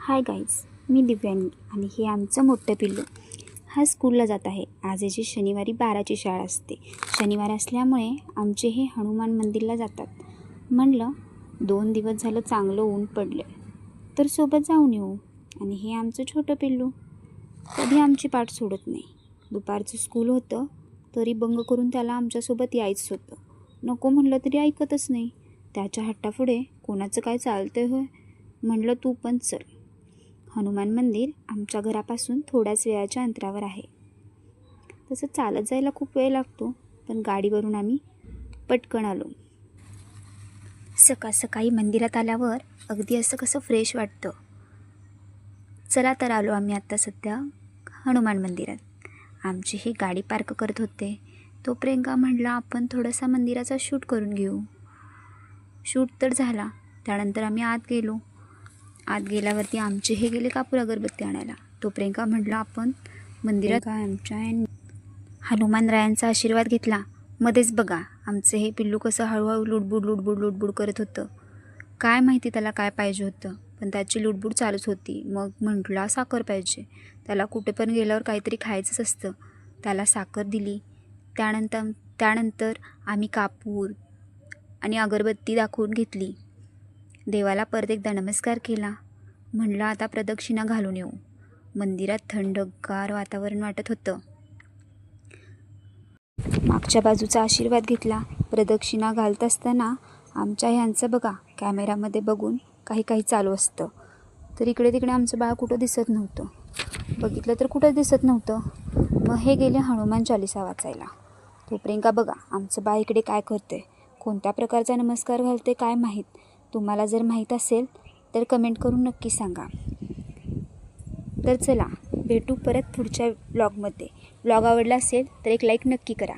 Hi guys, मी दिव्यांगी आणि हे आमचं मोठं पिल्लू. हा स्कूलला जात आहे. आज याची शनिवारी 12ची शाळा असते. शनिवार असल्यामुळे आमचे हे हनुमान मंदिरला जातात. म्हणलं 2 दिवस झालं चांगलं ऊन पडलं तर सोबत जाऊन येऊ. आणि हे आमचं छोटं पिल्लू कधी आमची पाठ सोडत नाही. दुपारचं स्कूल होतं तरी बंग करून त्याला आमच्यासोबत यायचं होतं. नको म्हणलं तरी ऐकतच नाही. त्याच्या हट्टापुढे कोणाचं काय चालतंय होय. म्हणलं तू पण चल. हनुमान मंदिर आमच्या घरापासून थोड्याच वेळाच्या अंतरावर आहे. तसं चालत जायला खूप वेळ लागतो, पण गाडीवरून आम्ही पटकन आलो. सकाळ सकाळी मंदिरात आल्यावर अगदी असं कसं फ्रेश वाटतं. चला तर आलो आम्ही आत्ता सध्या हनुमान मंदिरात. आमची ही गाडी पार्क करत होते तो प्रियंका म्हटला आपण थोडासा मंदिराचा शूट करून घेऊ. शूट तर झाला. त्यानंतर आम्ही आत गेलो. आत गेल्यावरती आमचे हे गेले कापूर अगरबत्ती आणायला. तो प्रियंका म्हटला आपण मंदिरात आमच्या हनुमानरायांचा आशीर्वाद घेतला. मध्येच बघा आमचे हे पिल्लू कसं हळूहळू लुडबुड करत होतं. काय माहिती त्याला काय पाहिजे होतं, पण त्याची लुडबुड चालूच होती. मग म्हटला साखर पाहिजे. त्याला कुठे पण गेल्यावर काहीतरी खायचंच असतं. त्याला साखर दिली. त्यानंतर आम्ही कापूर आणि अगरबत्ती दाखवून घेतली. देवाला परत एकदा नमस्कार केला. म्हणलं आता प्रदक्षिणा घालून येऊ. मंदिरात थंडगार वातावरण वाटत होतं. मागच्या बाजूचा आशीर्वाद घेतला. प्रदक्षिणा घालत असताना आमच्या ह्यांचं बघा कॅमेरामध्ये बघून काही चालू असतं. तर इकडे तिकडे आमचं बाळ कुठं दिसत नव्हतं. बघितलं तर कुठंच दिसत नव्हतं. मग हे गेले हनुमान चालिसा वाचायला. तो प्रियंका बघा आमचं बाळ इकडे काय करते, कोणत्या प्रकारचा नमस्कार घालते काय माहीत. तुम्हाला जर माहीत असेल तर कमेंट करून नक्की सांगा. तर चला भेटू परत पुढच्या व्लॉगमध्ये. व्लॉग आवडला असेल तर एक लाईक नक्की करा.